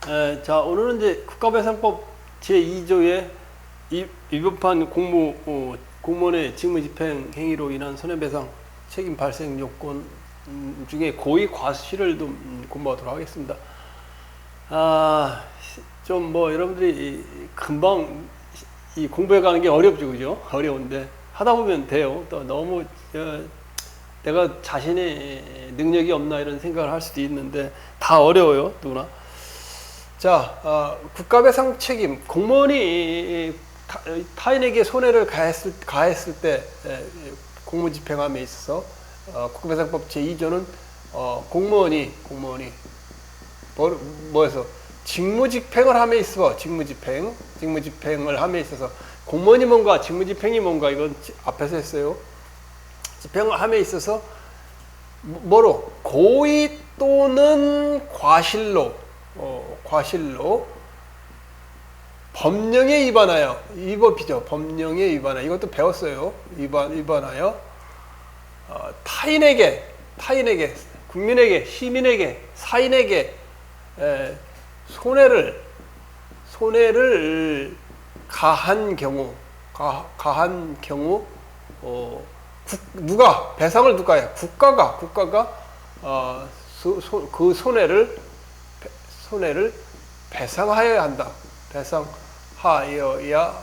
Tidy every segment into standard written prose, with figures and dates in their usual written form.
자, 오늘은 이제 국가배상법 제2조에 위법한 공무원의 직무집행 행위로 인한 손해배상 책임 발생 요건 중에 고의 과실을 좀 공부하도록 하겠습니다. 좀 뭐 여러분들이 금방 이 공부해 가는 게 어렵죠, 그죠? 어려운데 하다 보면 돼요. 또 너무 내가 자신의 능력이 없나 이런 생각을 할 수도 있는데 다 어려워요, 누구나. 자, 국가배상 책임, 공무원이 타인에게 손해를 가했을 때 공무집행함에 있어서 국가배상법 제2조는 공무원이 뭐해서 직무집행을 함에 있어 직무집행을 함에 있어서 공무원이 뭔가 직무집행이 뭔가 이건 앞에서 했어요. 집행을 함에 있어서 뭐로 고의 또는 과실로 법령에 위반하여 위법이죠. 법령에 위반하여 이것도 배웠어요. 위반하여 타인에게 국민에게 시민에게 사인에게 손해를 가한 경우 누가 배상을 누가 해? 국가가 그 손해를 배상하여야 한다. 배상하여야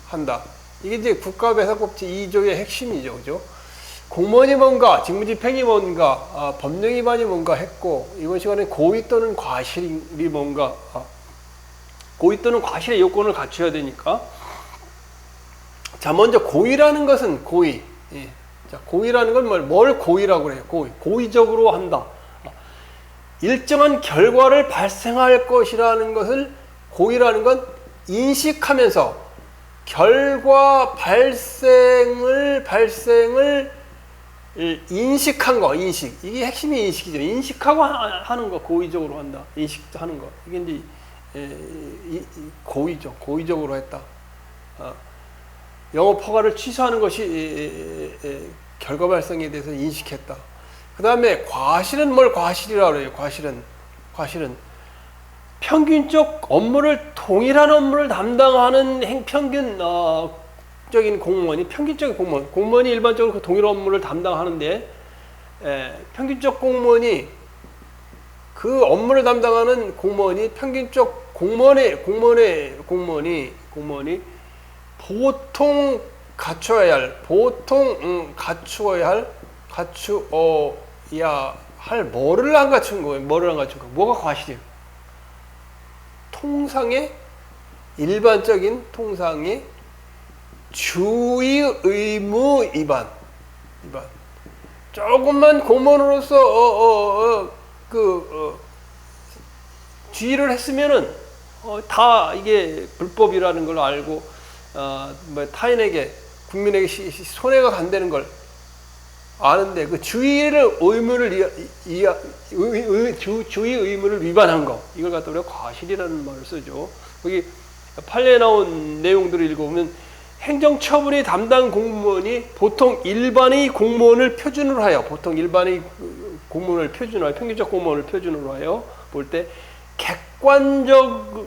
한다. 이게 이제 국가배상법 제2조의 핵심이죠, 그죠? 공무원이 뭔가, 직무집행이 뭔가, 법령 위반이 뭔가 했고, 이번 시간에 고의 또는 과실이 뭔가, 고의 또는 과실의 요건을 갖춰야 되니까. 자, 먼저 고의라는 것은 고의. 예. 자, 고의라는 건 뭘 고의라고 그래요? 고의적으로 한다. 일정한 결과를 발생할 것이라는 것을 고의라는 건 인식하면서 결과 발생을 인식한 거, 이게 핵심이 인식이죠. 인식하고 하는 거, 고의적으로 한다. 인식하는 거. 이게 이제 고의죠. 고의적으로 했다. 영업 허가를 취소하는 것이 결과 발생에 대해서 인식했다. 그 다음에 과실은 뭘 과실이라고 그래요? 과실은 평균적 업무를 동일한 업무를 담당하는 평균적인 공무원이 평균적인 공무원이 일반적으로 그 동일한 업무를 담당하는데 평균적 공무원이 그 업무를 담당하는 공무원이 평균적 공무원이 보통 갖추어야 할 뭐를 안 갖춘 거예요? 뭐가 과실이에요? 일반적인 통상의 주의 의무 위반. 조금만 공무원으로서 주의를 했으면은 다 이게 불법이라는 걸 알고 타인에게 국민에게 손해가 간다는 걸 아는데 그 주의 의무를 위반한 거 이걸 갖다 우리가 과실이라는 말을 쓰죠. 거기 판례에 나온 내용들을 읽어보면 행정처분이 담당 공무원이 보통 일반의 공무원을 표준으로 하여 평균적 공무원을 표준으로 하여 볼 때 객관적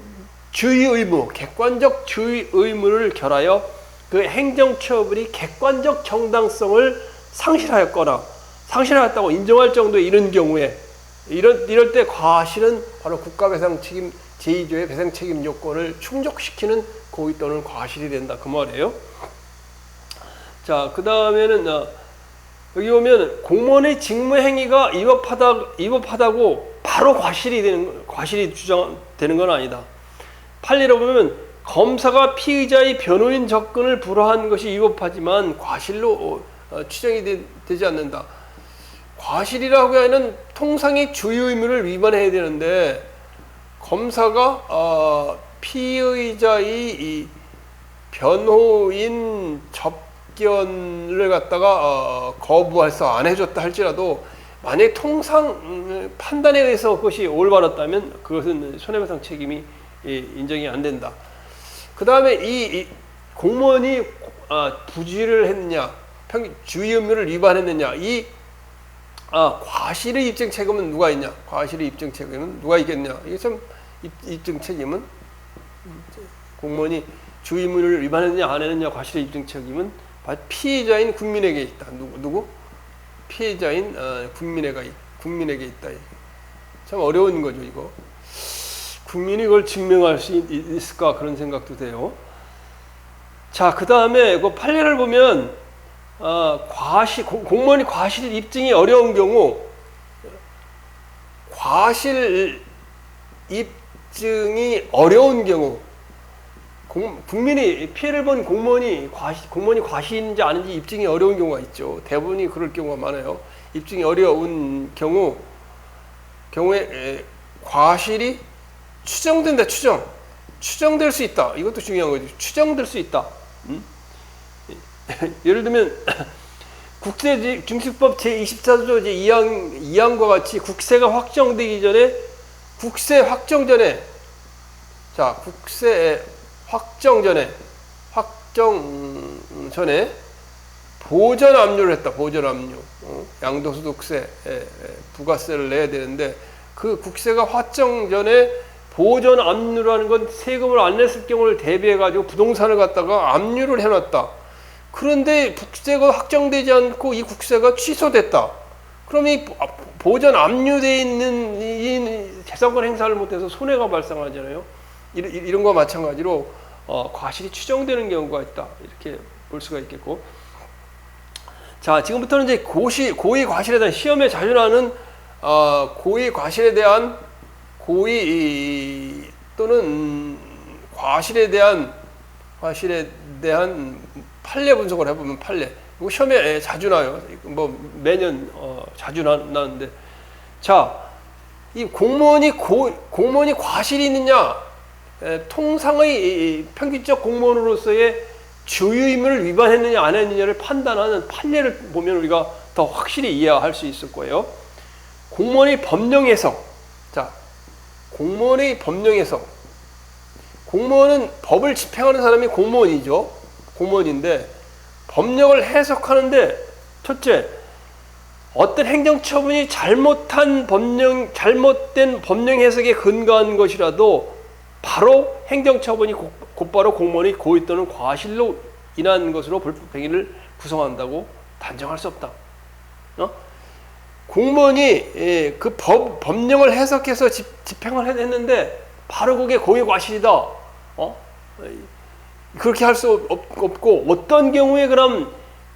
주의 의무를 결하여 그 행정처분이 객관적 정당성을 상실하였다고 인정할 정도에 이른 경우에 이럴 때 과실은 바로 국가배상 책임 제2조의 배상 책임 요건을 충족시키는 고의 또는 과실이 된다 그 말이에요. 자, 그 다음에는 여기 보면 공무원의 직무 행위가 위법하다고 바로 과실이 주장되는 건 아니다. 판례로 보면 검사가 피의자의 변호인 접근을 불허한 것이 위법하지만 과실로 추정이 되지 않는다. 과실이라고 하는 통상의 주의 의무를 위반해야 되는데 검사가 피의자의 이 변호인 접견을 갖다가 거부해서 안 해줬다 할지라도 만약에 통상 판단에 의해서 그것이 올바랐다면 그것은 손해배상 책임이 인정이 안 된다. 그 다음에 이 공무원이 부주의를 했느냐 주의 의무를 위반했느냐 과실의 입증 책임은 누가 있냐? 과실의 입증 책임은 누가 있겠냐? 이게 참 입증 책임은 공무원이 주의무를 위반했느냐 안 했느냐 과실의 입증 책임은 피해자인 국민에게 있다. 누구? 피해자인 국민에게 있다. 참 어려운 거죠, 이거. 국민이 그걸 증명할 수 있을까 그런 생각도 돼요. 자, 그 다음에 그 판례를 보면 공무원이 과실 입증이 어려운 경우, 과실 입증이 어려운 경우, 국민이 피해를 본 공무원이 과실인지 아닌지 입증이 어려운 경우가 있죠. 대부분이 그럴 경우가 많아요. 입증이 어려운 경우에 과실이 추정된다. 추정될 수 있다. 이것도 중요한 거죠. 추정될 수 있다. 예를 들면 국세징수법 제24조 제2항과 같이 국세가 확정되기 전에 국세 확정 전에 보전 압류를 했다. 보전 압류. 양도소득세, 부가세를 내야 되는데 그 국세가 확정 전에 보전 압류라는 건 세금을 안 냈을 경우를 대비해 가지고 부동산을 갖다가 압류를 해놨다. 그런데 국세가 확정되지 않고 이 국세가 취소됐다. 그럼 이 보전 압류되어 있는 이 재산권 행사를 못해서 손해가 발생하잖아요. 이런 거와 마찬가지로 과실이 추정되는 경우가 있다. 이렇게 볼 수가 있겠고. 자, 지금부터는 이제 고의 과실에 대한 시험에 자주 나오는 고의 과실에 대한 고의 또는 과실에 대한 판례 분석을 해보면 판례. 이거 시험에 자주 나요. 뭐 매년 자주 나는데, 자, 이 공무원이 과실이 있느냐, 통상의 평균적 공무원으로서의 주요 의무를 위반했느냐 안 했느냐를 판단하는 판례를 보면 우리가 더 확실히 이해할 수 있을 거예요. 공무원의 법령 해석. 자, 공무원의 법령 해석. 공무원은 법을 집행하는 사람이 공무원이죠. 공무원인데 법령을 해석하는데, 첫째, 어떤 행정처분이 잘못된 법령 해석에 근거한 것이라도 바로 행정처분이 곧바로 공무원이 고의 또는 과실로 인한 것으로 불법행위를 구성한다고 단정할 수 없다. 공무원이 그 법령을 해석해서 집행을 했는데 바로 그게 고의 과실이다. 그렇게 할 수 없고, 어떤 경우에 그럼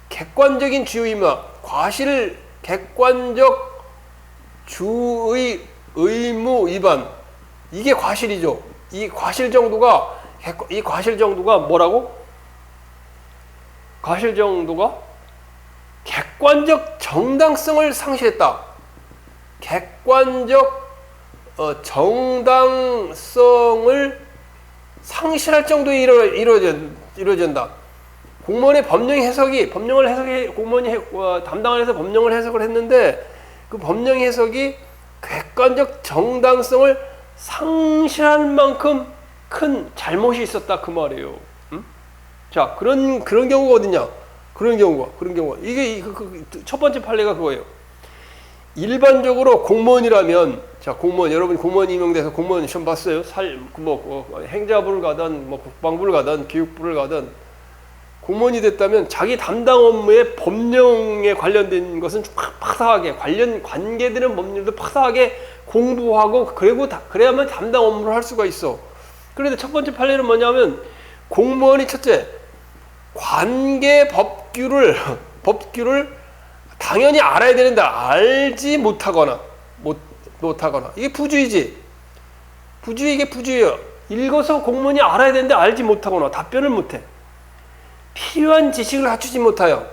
객관적인 주의무, 과실 객관적 주의 의무 위반, 이게 과실이죠. 이 과실 정도가 뭐라고? 과실 정도가 객관적 정당성을 상실했다. 객관적 정당성을 상실할 정도에 이루어진다. 공무원의 공무원이 담당을 해서 법령을 해석을 했는데 그 법령 해석이 객관적 정당성을 상실할 만큼 큰 잘못이 있었다, 그 말이에요. 자, 그런 경우가 어디냐? 그런 경우가 이게 첫 번째 판례가 그거예요. 일반적으로 공무원이라면, 자, 여러분 공무원 임용돼서 공무원 시험 봤어요? 행자부를 가든 국방부를 가든 교육부를 가든 공무원이 됐다면 자기 담당 업무의 법령에 관련된 것은 파사하게 관계되는 법률도 파사하게 공부하고 그래야만 담당 업무를 할 수가 있어. 그런데 첫 번째 판례는 뭐냐면 공무원이 첫째, 관계 법규를 당연히 알아야 되는데 알지 못하거나 이게 부주의지. 이게 부주의예요. 읽어서 공무원이 알아야 되는데 알지 못하거나 답변을 못해. 필요한 지식을 갖추지 못하여,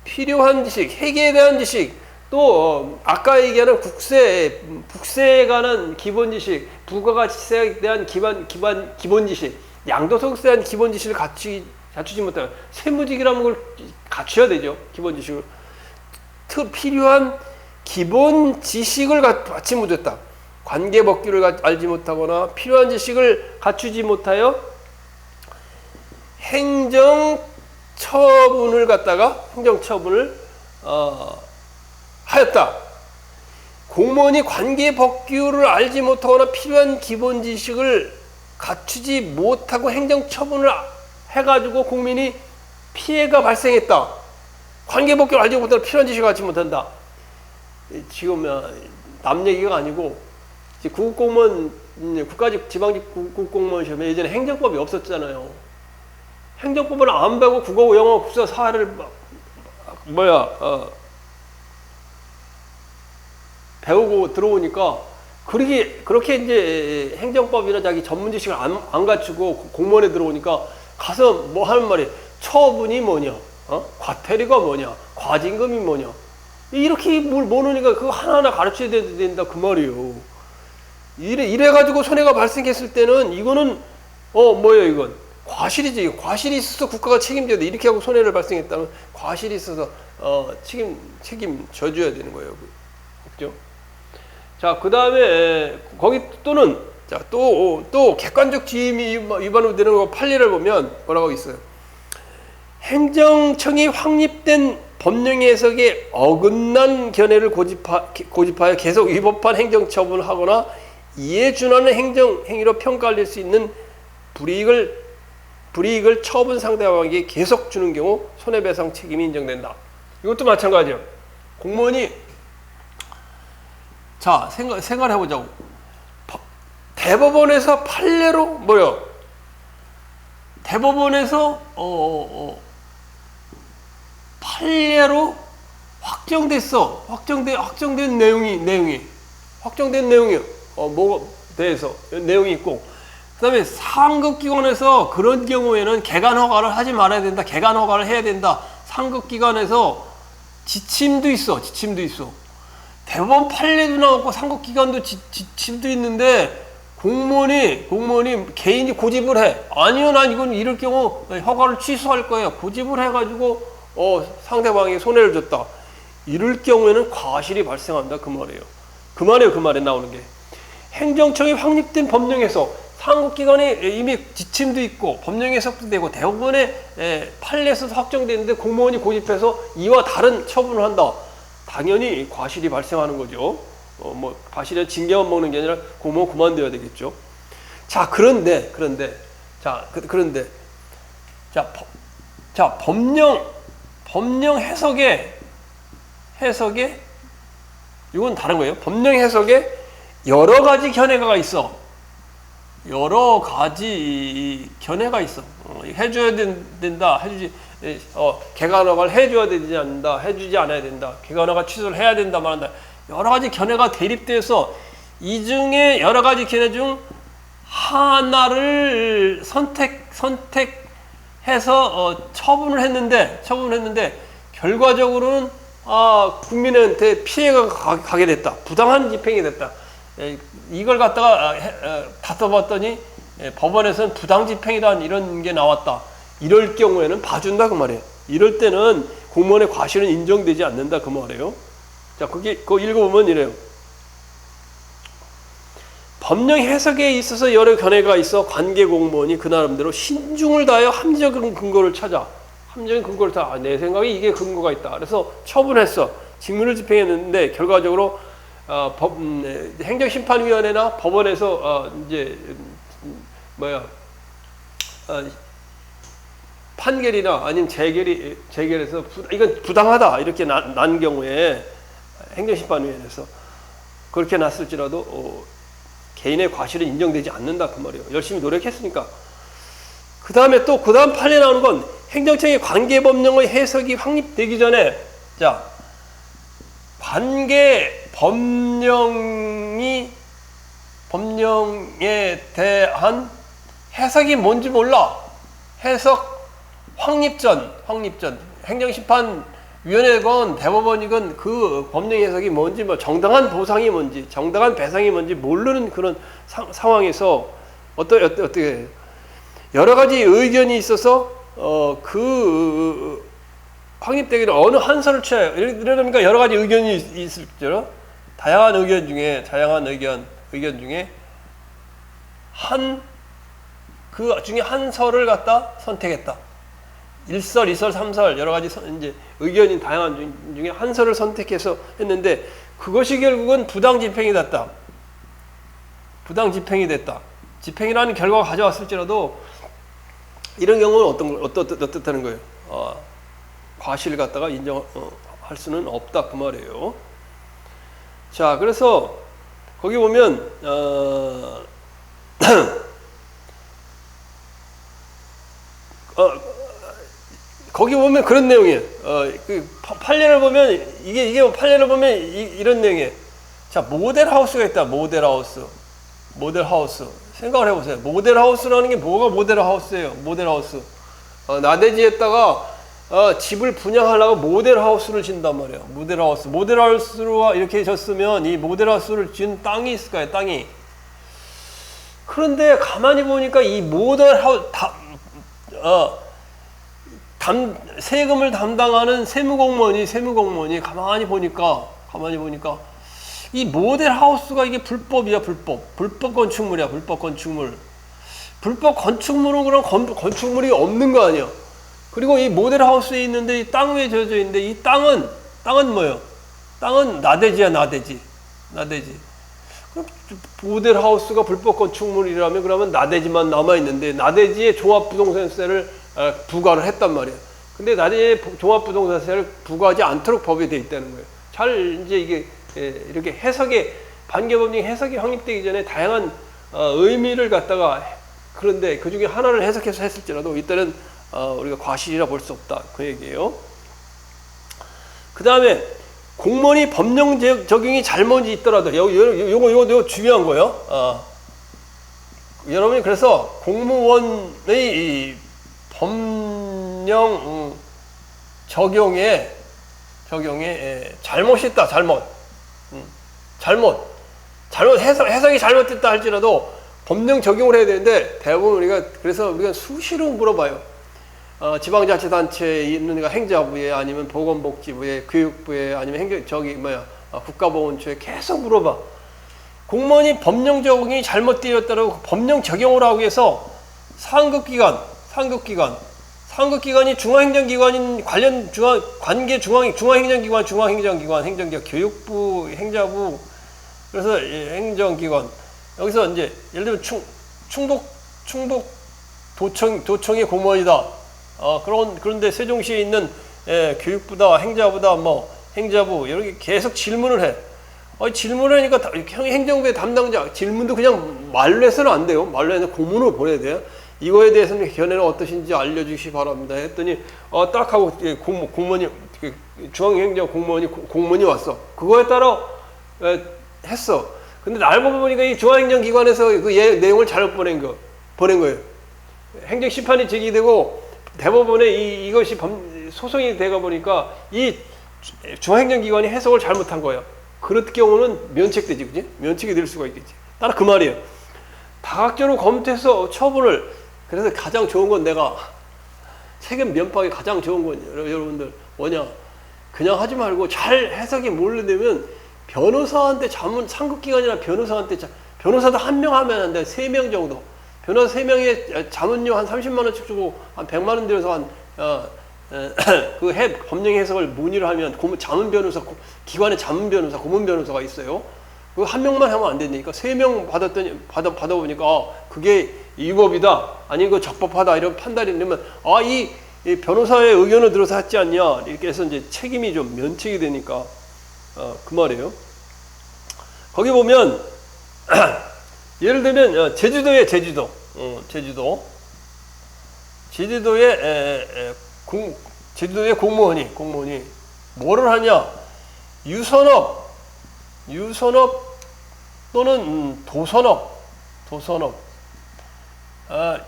필요한 지식, 회계에 대한 지식, 또 아까 얘기하는 국세에 관한 기본 지식, 부가가치세에 대한 기본 지식, 양도소득세에 대한 기본 지식을 갖추지 못하여, 세무직이라는 걸 갖춰야 되죠. 기본 지식을. 필요한 기본 지식을 갖지 못했다. 관계법규를 알지 못하거나 필요한 지식을 갖추지 못하여 행정처분을 하였다. 공무원이 관계 법규를 알지 못하거나 필요한 기본 지식을 갖추지 못하고 행정처분을 해가지고 국민이 피해가 발생했다. 관계 법규를 알지 못하고 필요한 지식을 갖지 못한다. 지금 남 얘기가 아니고 국공무원 국가직 지방직 국공무원 시험에 예전에 행정법이 없었잖아요. 행정법을 안 배우고 국어, 영어, 국사, 사회를 배우고 들어오니까 그렇게 이제 행정법이나 자기 전문 지식을 안 갖추고 공무원에 들어오니까 가서 뭐 하는 말이 처분이 뭐냐, 과태료가 뭐냐, 과징금이 뭐냐, 이렇게 뭘 모르니까 그거 하나하나 가르쳐야 된다 그 말이에요. 이래가지고 손해가 발생했을 때는 이거는 이건 과실이지. 과실이 있어서 국가가 책임져야 돼. 이렇게 하고 손해를 발생했다면 과실이 있어서 책임 져줘야 되는 거예요. 그죠? 자, 그 다음에 거기 또는 또 객관적 지위 위반으로 되는 거 판례를 보면 뭐라고 있어요? 행정청이 확립된 법령 해석에 어긋난 견해를 고집하여 계속 위법한 행정처분을 하거나 이에 준하는 행정행위로 평가할 수 있는 불이익을 처분 상대방에게 계속 주는 경우 손해배상 책임이 인정된다. 이것도 마찬가지예요. 공무원이 자 생각해보자고. 대법원에서 판례로 대법원에서 판례로 확정됐어. 확정된 내용이 뭐가 대해서 내용이 있고, 그다음에 상급기관에서 그런 경우에는 개간 허가를 하지 말아야 된다. 개간 허가를 해야 된다. 상급기관에서 지침도 있어. 대법원 판례도 나왔고 상급기관도 지침도 있는데 공무원이 개인이 고집을 해. 아니요, 난 이건 이럴 경우 허가를 취소할 거예요. 고집을 해가지고 상대방에게 손해를 줬다. 이럴 경우에는 과실이 발생한다 그 말이에요. 그 말에 나오는 게 행정청이 확립된 법령에서 상급기관에 이미 지침도 있고 법령 해석도 되고 대법원의 판례에서 확정되는데 공무원이 고집해서 이와 다른 처분을 한다. 당연히 과실이 발생하는 거죠. 과실에 징계만 먹는 게 아니라 공무원 그만둬야 되겠죠. 자, 그런데 법령 해석에 이건 다른 거예요. 법령 해석에 여러 가지 견해가 있어. 해줘야 된다. 개간 허가를 해줘야 되지 않는다. 해주지 않아야 된다. 개간 허가 취소를 해야 된다. 말한다. 여러 가지 견해가 대립돼서 이 중에 여러 가지 견해 중 하나를 선택해서 처분을 했는데 결과적으로는 국민한테 피해가 가게 됐다. 부당한 집행이 됐다. 이걸 갖다가 다퉈봤더니 법원에서는 부당 집행이다 이런 게 나왔다. 이럴 경우에는 봐준다 그 말이에요. 이럴 때는 공무원의 과실은 인정되지 않는다 그 말이에요. 자, 그거 읽어보면 이래요. 법령 해석에 있어서 여러 견해가 있어 관계 공무원이 그 나름대로 신중을 다하여 합리적인 근거를 찾아. 합리적인 근거를 내 생각에 이게 근거가 있다. 그래서 처분했어. 직무를 집행했는데 결과적으로 행정심판위원회나 법원에서 판결이나 아니면 재결해서 이건 부당하다 이렇게 난 경우에 행정심판위원회에서 그렇게 났을지라도 개인의 과실은 인정되지 않는다 그 말이에요. 열심히 노력했으니까. 그 다음에 또 그 다음 판례 나오는 건 행정청의 관계법령의 해석이 확립되기 전에 법령에 대한 해석이 뭔지 몰라. 해석 확립전 행정심판위원회건 대법원이건 그 법령 해석이 뭔지 정당한 보상이 뭔지 정당한 배상이 뭔지 모르는 그런 상황에서 어떻게 여러 가지 의견이 있어서 그 확립되기를 어느 한서를 취해요. 이러니까 여러 가지 의견이 있을죠. 다양한 의견 중에 그 중에 한 설을 갖다 선택했다. 1설, 2설, 3설 여러 가지 이제 의견이 다양한 중에 한 설을 선택해서 했는데 그것이 결국은 부당 집행이 됐다. 부당 집행이 됐다. 집행이라는 결과가 가져왔을지라도 이런 경우는 어떻다는 거예요? 과실을 갖다가 인정할 수는 없다 그 말이에요. 자, 그래서 거기 보면 거기 보면 그런 내용이에요. 그 판례를 보면 이게 판례를 보면 이런 내용이에요. 자, 모델하우스가 있다. 모델하우스. 생각을 해보세요. 모델하우스라는 게 뭐가 모델하우스예요? 모델하우스. 나대지에다가 집을 분양하려고 모델하우스를 짓단 말이에요. 모델하우스로 이렇게 졌으면 이 모델하우스를 지은 땅이 있을까요? 땅이. 그런데 가만히 보니까 이 모델하우스 세금을 담당하는 세무공무원이 가만히 보니까 이 모델하우스가 이게 불법 건축물이야. 불법 건축물은 그럼 건축물이 없는 거 아니야. 그리고 이 모델하우스에 있는데 이 땅 위에 져져 있는데 이 땅은 뭐예요? 땅은 나대지야. 그럼 모델하우스가 불법 건축물이라면 그러면 나대지만 남아있는데 나대지에 종합부동산세를 부과를 했단 말이에요. 근데 나대지에 종합부동산세를 부과하지 않도록 법이 돼 있다는 거예요. 잘 이제 이게 이렇게 반개법령 해석이 확립되기 전에 다양한 의미를 갖다가 그런데 그 중에 하나를 해석해서 했을지라도 이때는 우리가 과실이라 볼 수 없다 그 얘기예요. 그 다음에 공무원이 법령 적용이 잘못이 있더라도 요거 중요한 거예요. 여러분이 그래서 공무원의 법령 적용에 잘못이 있다. 해석이 잘못됐다 할지라도 법령 적용을 해야 되는데 대부분 우리가 수시로 물어봐요. 지방자치단체에 있는 행자부에 아니면 보건복지부에 교육부에 아니면 국가보훈처에 계속 물어봐. 공무원이 법령 적용이 잘못되었다고 법령 적용을 하기 위해서 상급기관이 중앙행정기관인 중앙행정기관, 교육부, 행자부, 그래서 행정기관 여기서 이제 예를 들면 충북 도청의 공무원이다. 그런데 세종시에 있는 교육부다, 행자부다, 행자부 이렇게 계속 질문을 해. 질문을 하니까 행정부의 담당자 질문도 그냥 말로 해서는 안 돼요. 말로 해서 공문을 보내야 돼요. 이거에 대해서는 견해는 어떠신지 알려주시기 바랍니다. 했더니 딱 하고 공무원이 중앙행정 공무원이 왔어. 그거에 따라 했어. 근데 알고 보니까 이 중앙행정기관에서 그 내용을 잘못 보낸 거예요. 행정심판이 제기되고 대법원에 이것이 소송이 되가 보니까 이 중앙행정기관이 해석을 잘못한 거예요. 그럴 경우는 면책되지, 그지? 면책이 될 수가 있겠지. 따라 그 말이에요. 다각적으로 검토해서 처분을. 그래서 가장 좋은 건 내가 세금 면박이 가장 좋은 건 여러분들 뭐냐? 그냥 하지 말고 잘 해석이 모르되면 변호사한테 상급기관이나 변호사도 한 명 하면 안 돼. 3명 정도. 변호사 3명에 자문료 한 30만 원씩 주고 한 100만 원 들여서 법령 해석을 문의를 하면 자문 변호사, 기관의 자문 변호사, 고문 변호사가 있어요. 그거 한 명만 하면 안 되니까 3명 받아보니까 그게 위법이다, 아니 그 적법하다 이런 판단이 되면 이 변호사의 의견을 들어서 했지 않냐 이렇게 해서 이제 책임이 좀 면책이 되니까 그 말이에요. 거기 보면 예를 들면 제주도에 제주도의 공무원이 뭐를 하냐? 유선업 또는 도선업.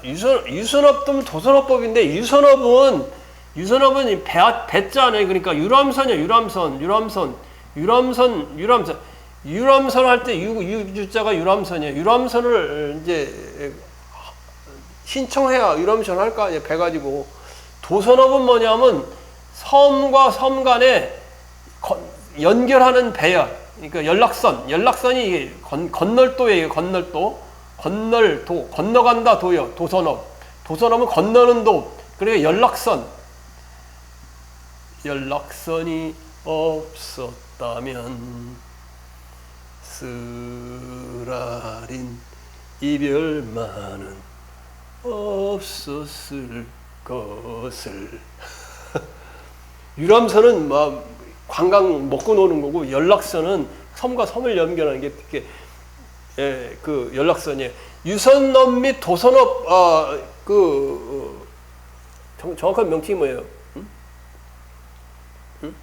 유선업 또는 도선업법인데 유선업은 배자네. 그러니까 유람선이야. 유람선 할 때 유자가 유람선이에요. 유람선을 이제 신청해야 유람선 할 거 아니에요. 배 가지고. 도선업은 뭐냐면 섬과 섬 간에 연결하는 배야. 그러니까 연락선이 건널도예요. 건너간다 도요. 도선업은 건너는 도. 그러니까 연락선이 없었다면 쓰라린 이별만은 없었을 것을. 유람선은 막 관광 먹고 노는 거고, 연락선은 섬과 섬을 연결하는 게 이렇게, 예, 그 연락선이에요. 유선업 및 도선업, 정확한 명칭이 뭐예요? 응? 응?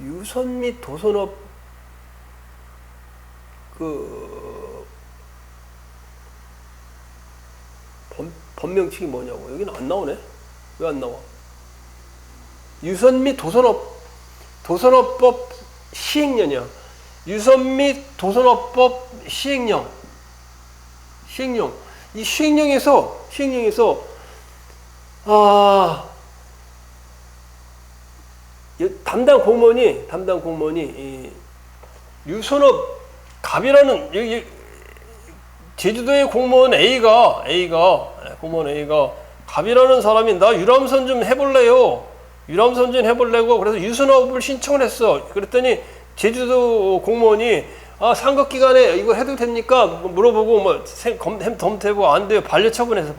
유선 및 도선업, 법명칭이 뭐냐고. 여기는 안 나오네? 왜 안 나와? 유선 및 도선업법 시행령이야. 유선 및 도선업법 시행령. 이 시행령에서, 담당 공무원이, 이 유선업 갑이라는, 여기, 제주도의 공무원 A가 갑이라는 사람이 나 유람선 좀 해볼래요. 그래서 유선업을 신청을 했어. 그랬더니 제주도 공무원이 상급기관에 이거 해도 됩니까? 물어보고 뭐 검토해보고 안 돼요. 반려처분했어.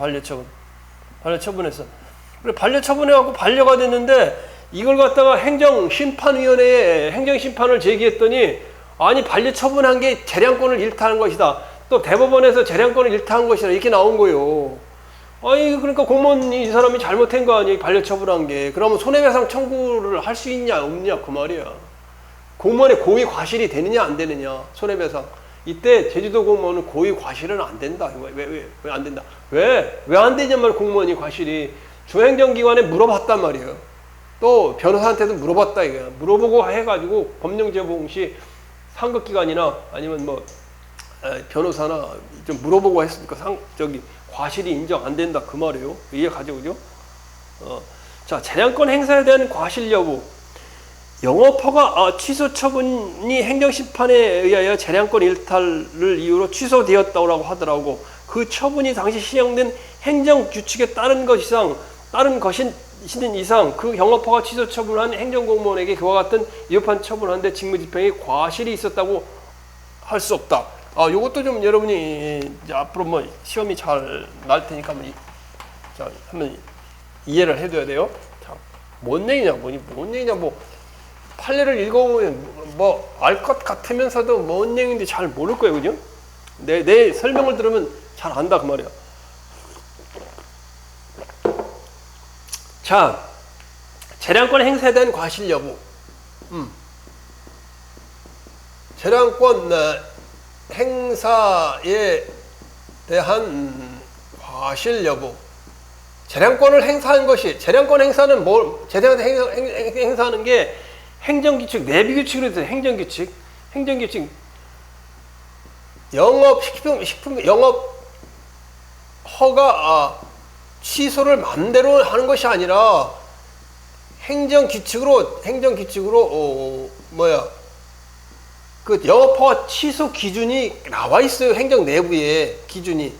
그래 반려처분해갖고 반려가 됐는데 이걸 갖다가 행정심판위원회에 행정심판을 제기했더니 아니 반려처분한 게 재량권을 일탈한 것이다. 또 대법원에서 재량권을 일탈한 것이다. 이렇게 나온 거예요. 아니 그러니까 공무원이 이 사람이 잘못한 거 아니에요. 반려처분한 게. 그러면 손해배상 청구를 할 수 있냐 없냐 그 말이야. 공무원의 고의 과실이 되느냐 안 되느냐 손해배상. 이때 제주도 공무원은 고의 과실은 안 된다. 왜 안 된다? 왜 안 되냐면 공무원이 과실이 중행정기관에 물어봤단 말이에요. 또 변호사한테도 물어봤다 이거야. 물어보고 해가지고 법령제공 시 상급기관이나 아니면 뭐 변호사나 좀 물어보고 했으니까 과실이 인정 안 된다 그 말이에요. 이해 가죠, 그죠? 자, 재량권 행사에 대한 과실 여부. 영업허가 취소 처분이 행정심판에 의하여 재량권 일탈을 이유로 취소되었다고 하더라고. 그 처분이 당시 시행된 행정규칙에 따른 것인 이상 그 영업허가 취소 처분한 행정공무원에게 그와 같은 위법한 처분하는데 직무집행에 과실이 있었다고 할 수 없다. 요것도 좀 여러분이 이제 앞으로 뭐 시험이 잘 날 테니까 한번 이해를 해둬야 돼요. 자, 뭔 얘기냐, 판례를 읽어보면 알 것 같으면서도 뭔 얘기인지 잘 모를 거예요, 그죠? 내 설명을 들으면 잘 안다 그 말이야. 자, 재량권 행사에 대한 과실 여부. 재량권 행사에 대한 과실 여부. 재량권을 행사한 것이, 재량권 행사는 행사하는 게 행정규칙, 내비규칙으로 있어요. 행정규칙. 식품 영업 허가 취소를 맘대로 하는 것이 아니라 행정규칙으로 그 영업허가 취소 기준이 나와 있어요. 행정 내부에 기준이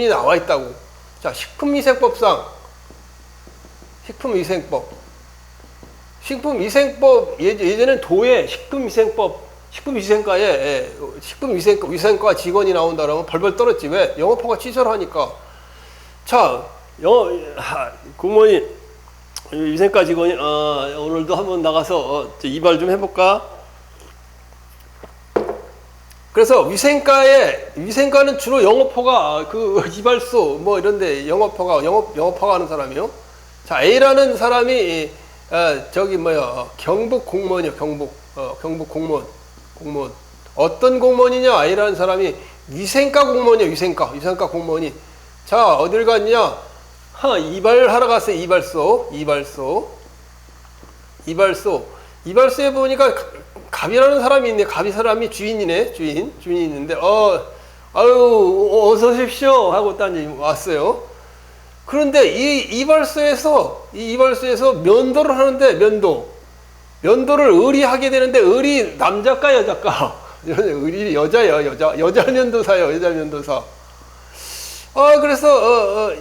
나와 있다고. 자, 식품위생법 예전엔 도에 식품위생과 직원이 나온다 그러면 벌벌 떨었지. 왜? 영업허가 취소를 하니까. 자, 공무원이 위생과 직원이 오늘도 한번 나가서 이발 좀 해볼까? 그래서 위생과는 주로 영업허가 이발소 뭐 이런데 영업허가 하는 사람이요. 자, A라는 사람이 경북 공무원이요. 경북 공무원. 어떤 공무원이냐? A라는 사람이 위생과 공무원이요. 위생과 공무원이. 자, 어딜 갔냐? 이발하러 갔어요. 이발소에 보니까 갑이라는 사람이 있네. 갑이 사람이 주인이네. 주인이 있는데 어서 오십시오 하고 딱 왔어요. 그런데 이 이발소에서 면도를 하는데 면도를 의리하게 되는데 의리 남자까 여자까? 의리 여자야. 여자 면도사. 그래서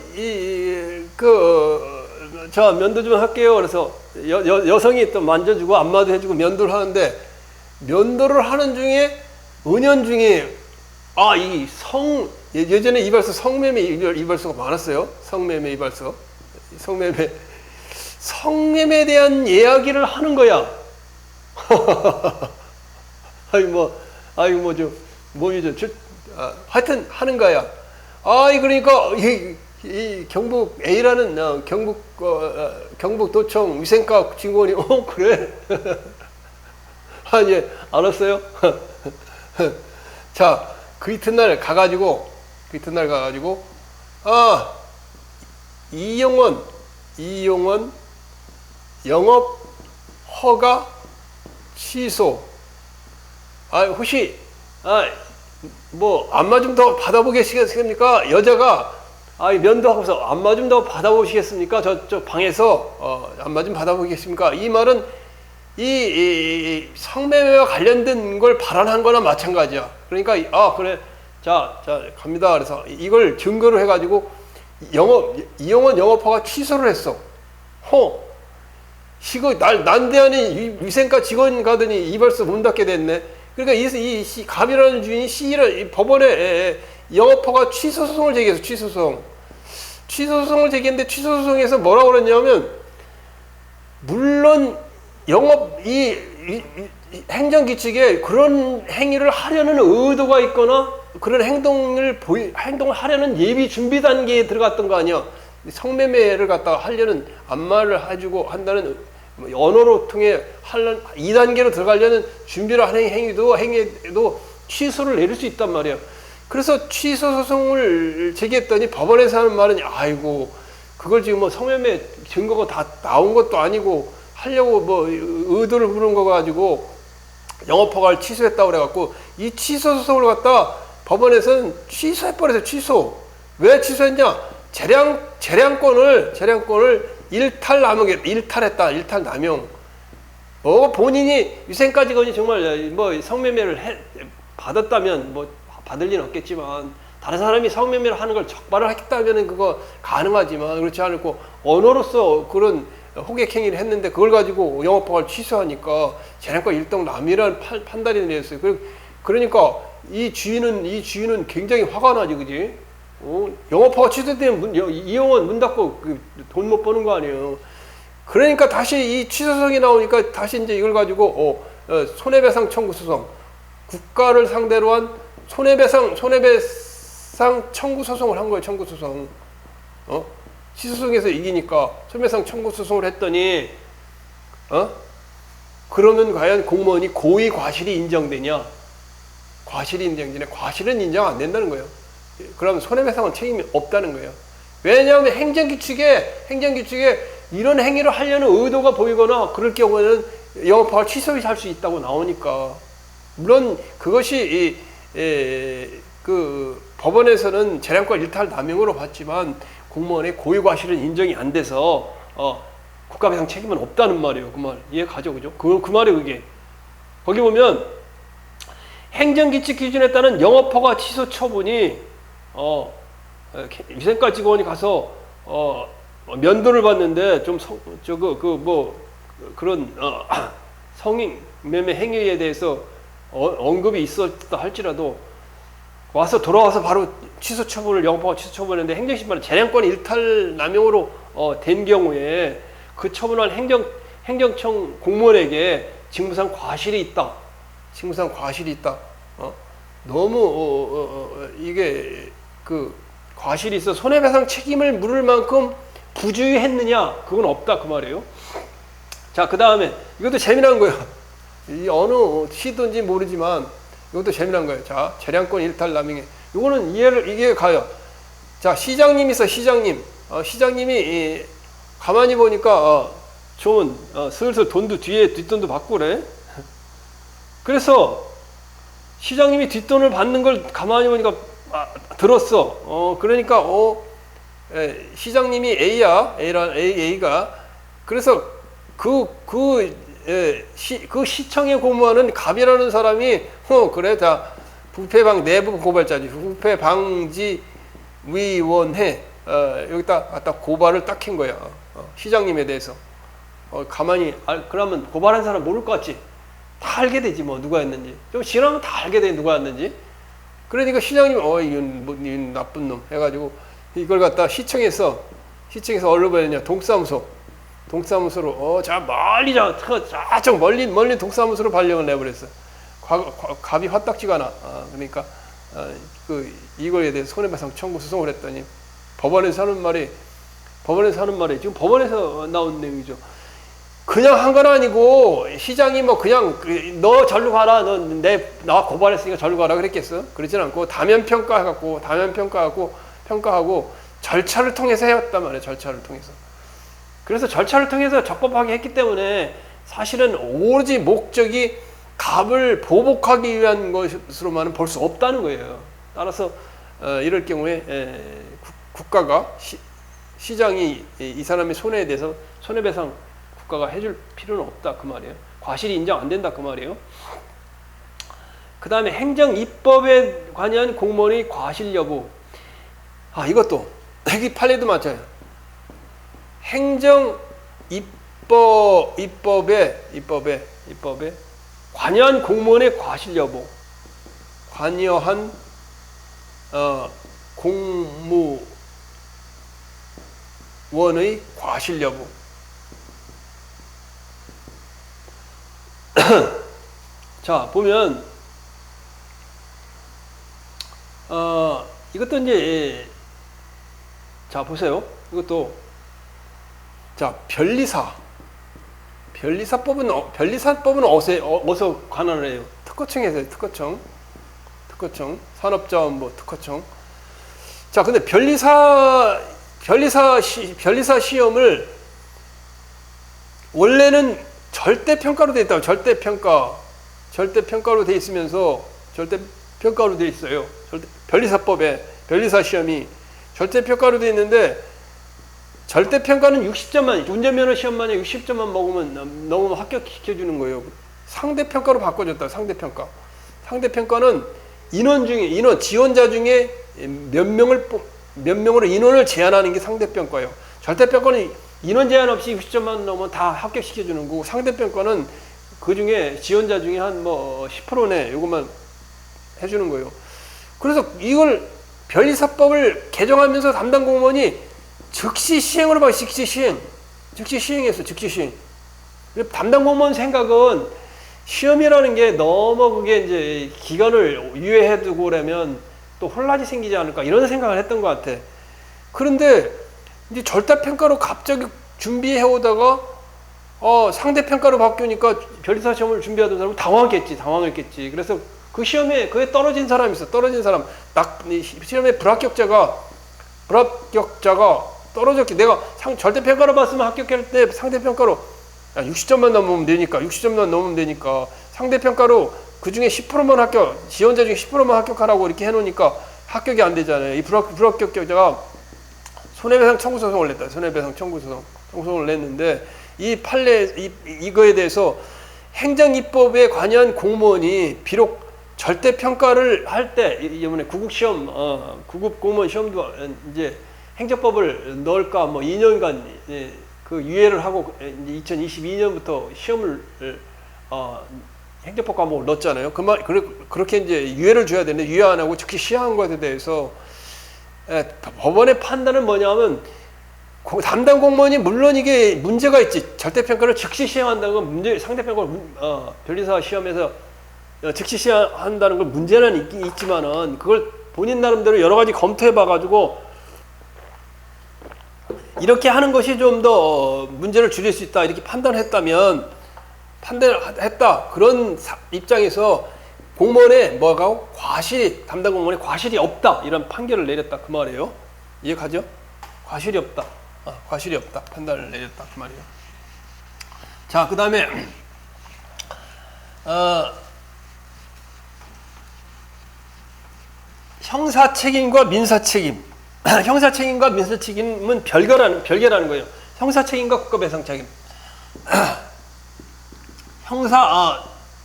자 면도 좀 할게요. 그래서 여성이 또 만져주고 안마도 해주고 면도를 하는데 면도를 하는 중에 은연중에 예전에 이발소 성매매 이발소가 많았어요. 성매매에 대한 이야기를 하는 거야. 하여튼 하는 거야. 그러니까 이 경북 A라는 경북도청 위생과 직원이 그래? 예, 알았어요. 자, 그 이튿날 가가지고 이용원 영업 허가 취소. 혹시 안마 좀 더 받아보시겠습니까? 여자가 면도하고서 안마 좀 더 받아보시겠습니까? 저 방에서 안마 좀 받아보겠습니까? 이 말은 이 성매매와 관련된 걸 발언한 거나 마찬가지야. 그러니까 그래, 자 갑니다. 그래서 이걸 증거로 해가지고 이용원 영업허가 취소를 했어. 이거 난데아닌 위생과 직원 가더니 이발소 문 닫게 됐네. 그러니까 이 갑이라는 주인이 이 법원에 영업허가 취소 소송을 제기했어. 취소 소송을 제기했는데 취소 소송에서 뭐라고 그랬냐면, 물론 이 행정규칙에 그런 행위를 하려는 의도가 있거나 그런 행동을 하려는 예비 준비 단계에 들어갔던 거 아니야. 성매매를 갖다가 하려는, 안마를 해주고 한다는 언어로 통해 하려는 2단계로 들어가려는 준비를 하는 행위도 취소를 내릴 수 있단 말이야. 그래서 취소 소송을 제기했더니 법원에서 하는 말은, 그걸 지금 성매매 증거가 다 나온 것도 아니고 하려고 의도를 부른 거 가지고 영업허가를 취소했다고 그래갖고, 이 취소 소송을 갖다 법원에서는 취소해버려서 왜 취소했냐? 재량권을 일탈했다. 일탈 남용. 본인이 위생과 직원이 정말 성매매를 받았다면 받을 리는 없겠지만, 다른 사람이 성매매를 하는 걸 적발을 했다면 그거 가능하지만, 그렇지 않고 언어로서 그런 호객 행위를 했는데 그걸 가지고 영업허가를 취소하니까 재량권 일등남이라는 판단이 내렸어요. 그러니까 이 주인은 굉장히 화가 나지, 그지? 영업허가 취소되면 이용원 문 닫고 돈 못 버는 거 아니에요. 그러니까 다시 이 취소성이 나오니까 다시 이제 이걸 가지고 손해배상 청구 소송, 국가를 상대로 한 손해배상 청구 소송을 한 거예요. 청구 소송. 취소성에서 이기니까 손해배상 청구 소송을 했더니 그러면 과연 공무원이 고의 과실이 인정되냐? 과실은 인정 안 된다는 거예요. 그러면 손해배상은 책임이 없다는 거예요. 왜냐하면 행정규칙에 이런 행위를 하려는 의도가 보이거나 그럴 경우에는 영업허가 취소할 수 있다고 나오니까. 물론 그것이 법원에서는 재량권 일탈 남용으로 봤지만 공무원의 고의 과실은 인정이 안 돼서 국가배상 책임은 없다는 말이에요. 그 말 이해 가죠, 그죠? 그 말이 그게. 거기 보면 행정규칙 기준에 따른 영업허가 취소 처분이 위생과 직원이 가서 면도를 받는데 좀 그런 성매매 행위에 대해서 언급이 있었다 할지라도 돌아와서 바로 취소 처분을, 영업허가 취소 처분했는데 행정심판은 재량권 일탈 남용으로 된 경우에 그 처분한 행정청 공무원에게 직무상 과실이 있다. 너무 이게 과실이 있어 손해배상 책임을 물을 만큼 부주의했느냐? 그건 없다 그 말이에요. 자, 그 다음에 이것도 재미난 거예요. 이 어느 시도인지 모르지만 이것도 재미난 거예요. 자, 재량권 일탈 남용에 이거는 이해 가요. 자, 시장님 있어. 시장님이 가만히 보니까 좀 슬슬 뒷돈도 받고 그래. 그래서 시장님이 뒷돈을 받는 걸 가만히 보니까 들었어. 그러니까 시장님이 A가 그래서 그 시청에 근무하는 갑이라는 사람이 그래, 자, 부패방 내부 고발자지. 부패방지위원회 여기다 갖다 고발을 딱 한 거야. 시장님에 대해서. 가만히 그러면 고발한 사람 모를 것 같지? 다 알게 되지 뭐 누가 했는지. 좀 지나면 다 알게 돼 누가 했는지. 그러니까 시장님 이건 뭐 이건 나쁜 놈 해가지고 이걸 갖다 시청에서 어디로 보냈냐 동사무소로 저 멀리 저쪽 멀리 동사무소로 발령을 내버렸어. 갑이 화딱지가 나. 그러니까 이거에 대해서 손해배상 청구 소송을 했더니 법원에서 하는 말이 지금 법원에서 나온 내용이죠. 그냥 한 건 아니고 시장이 뭐 그냥 너 절로 가라, 나 고발했으니까 절로 가라 그랬겠어? 그러진 않고 다면 평가하고 절차를 통해서 해왔단 말이에요. 절차를 통해서. 그래서 절차를 통해서 적법하게 했기 때문에 사실은 오로지 목적이 갑을 보복하기 위한 것으로만은 볼 수 없다는 거예요. 따라서 이럴 경우에 국가가 시장이 이 사람의 손해에 대해서 손해배상 국가가 해줄 필요는 없다 그 말이에요. 과실이 인정 안 된다 그 말이에요. 그 다음에 행정 입법에 관한 공무원의 과실 여부. 이것도 여기 판례도 맞아요. 행정 입법에 관여한 공무원의 과실 여부. 관여한 공무원의 과실 여부. 자, 보면 이것도 이제 자, 보세요. 이것도 자, 변리사법은 어디서 관할을 해요? 특허청에서 해요. 특허청 산업자원부 특허청. 자, 근데 변리사 시험을 원래는 절대평가로 돼 있다고. 절대평가로 돼 있으면서 절대평가로 돼 있어요. 변리사법에 변리사 시험이 절대평가로 돼 있는데 절대평가는 60점만, 운전면허 시험만에 60점만 넘으면 합격시켜주는 거예요. 상대평가로 바꿔줬다. 상대평가는 지원자 중에 몇 명으로 인원을 제한하는 게 상대평가예요. 절대평가는 인원 제한 없이 60점만 넘으면 다 합격시켜주는 거고, 상대평가는 그 중에 지원자 중에 한 10%네 요것만 해주는 거예요. 그래서 이걸 변리사법을 개정하면서 담당 공무원이 즉시 시행으로 봐. 즉시 시행했어. 담당 공무원 생각은 시험이라는 게 너무 그게 이제 기간을 유예해두고 그러면 또 혼란이 생기지 않을까 이런 생각을 했던 것 같아. 그런데 이제 절대평가로 갑자기 준비해오다가 상대평가로 바뀌니까 변리사 시험을 준비하던 사람은 당황했겠지. 그래서 그 시험에 그에 떨어진 사람이 있어. 시험에 불합격자가 떨어졌기. 내가 절대평가로 봤으면 합격할 때 상대평가로 60점만 넘으면 되니까 상대평가로 그 중에 10%만 지원자 중에 10%만 합격하라고 이렇게 해놓으니까 합격이 안 되잖아요. 이 불합격자가 손해배상 청구 소송을 냈다. 청구소송을 냈는데 이 판례 이거에 대해서 행정입법에 관여한 공무원이 비록 절대평가를 할 때 이번에 구급 공무원 시험도 이제 행정법을 넣을까 2년간 그 유예를 하고 2022년부터 시험을 행정법 과목을 넣었잖아요. 그렇게 이제 유예를 줘야 되는데 유예 안 하고 즉시 시행한 것에 대해서 법원의 판단은 뭐냐면 담당 공무원이 물론 이게 문제가 있지. 절대평가를 즉시 시행한다는 건 상대평가를 변리사 시험에서 즉시 시행한다는 건 문제는 있지만은 그걸 본인 나름대로 여러 가지 검토해 봐가지고 이렇게 하는 것이 좀 더 문제를 줄일 수 있다 이렇게 판단했다 그런 입장에서 공무원의 담당 공무원의 과실이 없다 이런 판결을 내렸다 그 말이에요. 이해가죠? 과실이 없다 판단을 내렸다 그 말이에요. 자, 그 다음에 형사책임과 민사책임. 형사책임과 민사책임은 별개라는 거예요. 형사책임과 국가배상책임.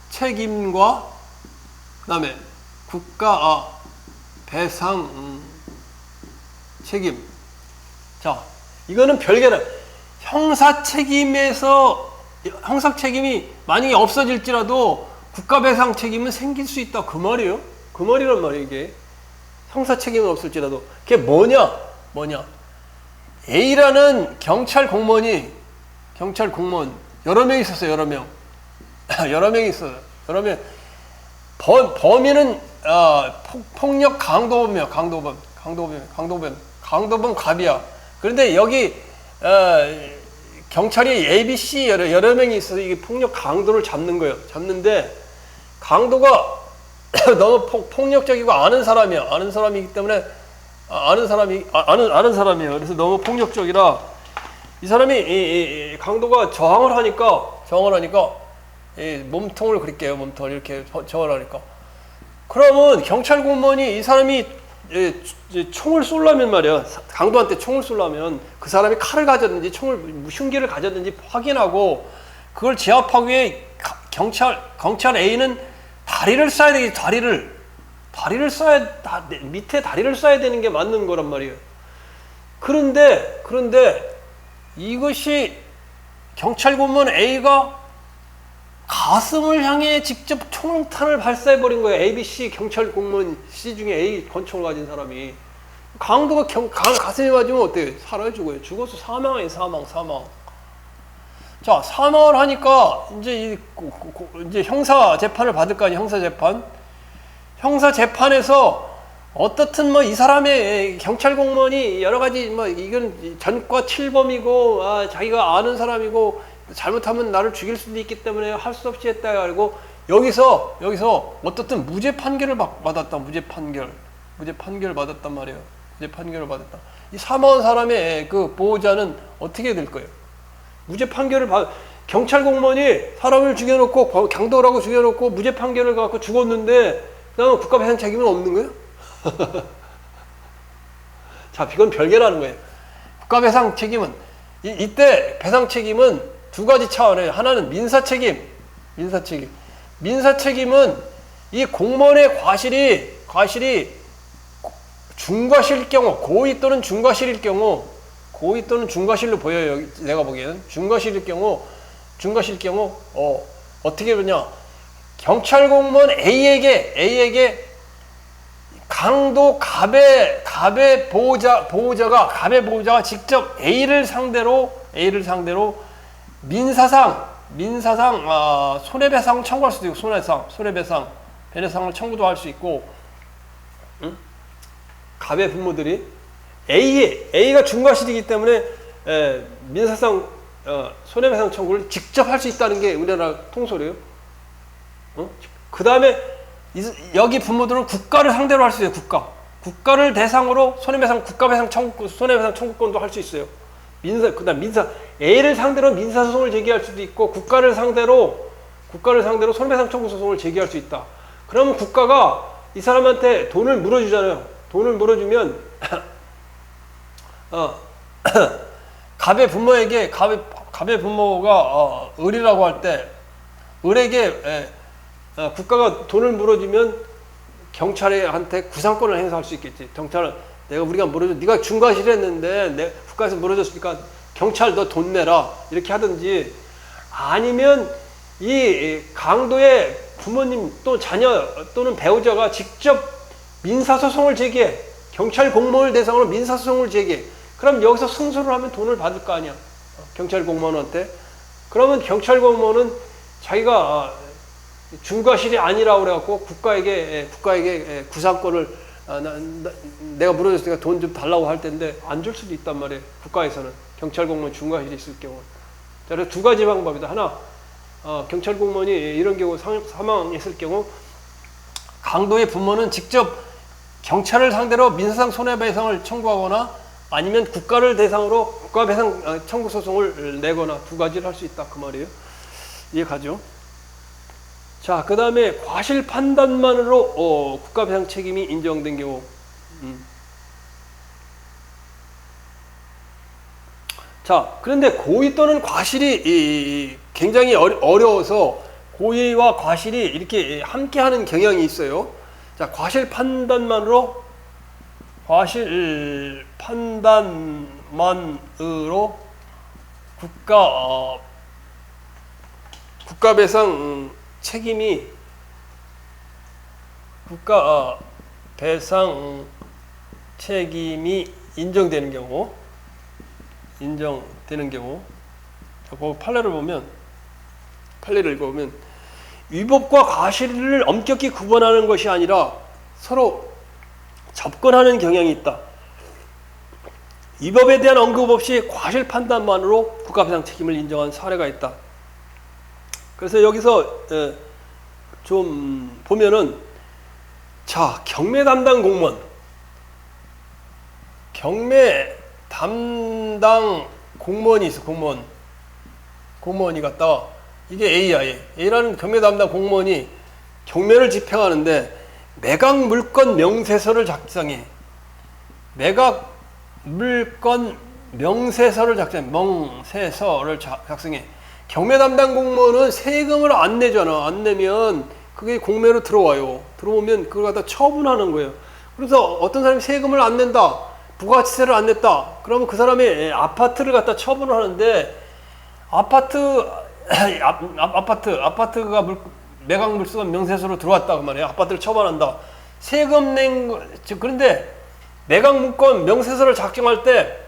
형사책임과 그다음에 국가배상 책임. 자, 이거는 별개라. 형사책임이 만약에 없어질지라도 국가배상 책임은 생길 수 있다 그 말이에요. 그 말이란 말이에요. 이게 형사 책임은 없을지라도 그게 뭐냐 A라는 경찰 공무원 여러 명 있었어요. 여러 명 여러 명이 있어요. 여러 명 범인은 폭력 강도범이야. 강도범 갑이야. 그런데 여기 경찰이 ABC 여러 명이 있어서 이게 폭력 강도를 잡는 거예요. 잡는데 강도가 너무 폭력적이고 아는 사람이야. 아는 사람이기 때문에 아는 사람이에요. 그래서 너무 폭력적이라 이 사람이 강도가 저항을 하니까 몸통을 그릴게요. 몸통을 이렇게 저항을 하니까 그러면 경찰 공무원이 이 사람이 총을 쏠라면 말이야. 강도한테 총을 쏠라면 그 사람이 칼을 가졌는지 흉기를 가졌는지 확인하고 그걸 제압하기 위해 경찰 A는 다리를 쏴야 되겠지. 다리를 쏴야 밑에 다리를 쏴야 되는 게 맞는 거란 말이에요. 그런데 이것이 경찰 공무원 A가 가슴을 향해 직접 총탄을 발사해버린 거예요. ABC 경찰 공무원 C 중에 A 권총을 가진 사람이. 강도가 가슴에 맞으면 어때요? 살아요, 죽어요? 죽어서 사망이에요, 사망. 자, 사망을 하니까 이제 형사 재판을 받을 거 아니에요, 형사 재판에서 어떻든 이 사람의 경찰 공무원이 여러 가지 이건 전과 7범이고 자기가 아는 사람이고 잘못하면 나를 죽일 수도 있기 때문에 할 수 없이 했다 알고 여기서 어떻든 무죄 판결을 받았다. 무죄 판결을 받았단 말이에요. 무죄 판결을 받았다. 이 사망한 사람의 그 보호자는 어떻게 될 거예요? 무죄 판결을 경찰 공무원이 사람을 죽여놓고 강도라고 죽여놓고 무죄 판결을 갖고 죽었는데 그다음에 국가배상 책임은 없는 거예요? 자, 이건 별개라는 거예요. 국가배상 책임은 이때 배상 책임은 두 가지 차원이에요. 하나는 민사 책임은 이 공무원의 과실이 중과실일 경우, 고의 또는 중과실일 경우, 고의 또는 중과실로 보여요. 내가 보기에는 중과실일 경우 어떻게 보냐? 경찰 공무원 A에게 강도 갑의 보호자가 직접 A를 상대로 민사상 손해배상 청구할 수도 있고 손해배상을 청구도 할 수 있고, 응? 갑의 부모들이 A가 중과실이기 때문에 민사상 손해배상 청구를 직접 할 수 있다는 게 우리나라 통설이에요. 그 다음에 여기 부모들은 국가를 상대로 할 수 있어요. 국가를 대상으로 국가배상 손해배상 청구권도 할 수 있어요. 그다음 A를 상대로 민사소송을 제기할 수도 있고 국가를 상대로 손해배상 청구 소송을 제기할 수 있다. 그러면 국가가 이 사람한테 돈을 물어주잖아요. 돈을 물어주면 갑의 부모가 을이라고 할 때 을에게 국가가 돈을 물어주면 경찰한테 구상권을 행사할 수 있겠지. 경찰은 우리가 물어줘, 네가 중과실했는데 국가에서 물어줬으니까 경찰 너 돈 내라 이렇게 하든지, 아니면 이 강도의 부모님 또 자녀 또는 배우자가 직접 민사소송을 제기해. 경찰 공무원을 대상으로 민사소송을 제기해. 그럼 여기서 승소를 하면 돈을 받을 거 아니야, 경찰 공무원한테. 그러면 경찰 공무원은 자기가 중과실이 아니라고 그래갖고 국가에게 구상권을 내가 물어줬으니까 돈 좀 달라고 할 텐데 안 줄 수도 있단 말이에요. 국가에서는 경찰 공무원 중과실이 있을 경우. 자, 그래서 두 가지 방법이다. 하나, 경찰 공무원이 이런 경우 사망했을 경우 강도의 부모는 직접 경찰을 상대로 민사상 손해배상을 청구하거나 아니면 국가를 대상으로 국가배상 청구 소송을 내거나 두 가지를 할 수 있다 그 말이에요. 이해가죠? 자, 그 다음에 과실 판단만으로 국가배상 책임이 인정된 경우. 자, 그런데 고의 또는 과실이 굉장히 어려워서 고의와 과실이 이렇게 함께하는 경향이 있어요. 자, 과실 판단만으로 국가배상 책임이 국가 배상 책임이 인정되는 경우 그 판례를 읽어보면 위법과 과실을 엄격히 구분하는 것이 아니라 서로 접근하는 경향이 있다. 위법에 대한 언급 없이 과실 판단만으로 국가배상 책임을 인정한 사례가 있다. 그래서 여기서 좀 보면은 자, 경매 담당 공무원이 있어. 공무원이 갔다 이게 A라는 경매 담당 공무원이 경매를 집행하는데 매각 물건 명세서를 작성해. 경매 담당 공무원은 세금을 안 내잖아. 안 내면 그게 공매로 들어와요. 들어오면 그걸 갖다 처분하는 거예요. 그래서 어떤 사람이 세금을 안 낸다. 부가가치세를 안 냈다. 그러면 그 사람이 아파트를 갖다 처분을 하는데 아파트가 매각 물건 명세서로 들어왔다 그 말이에요. 아파트를 처분한다. 세금 낸 거, 그런데 매각 물건 명세서를 작성할 때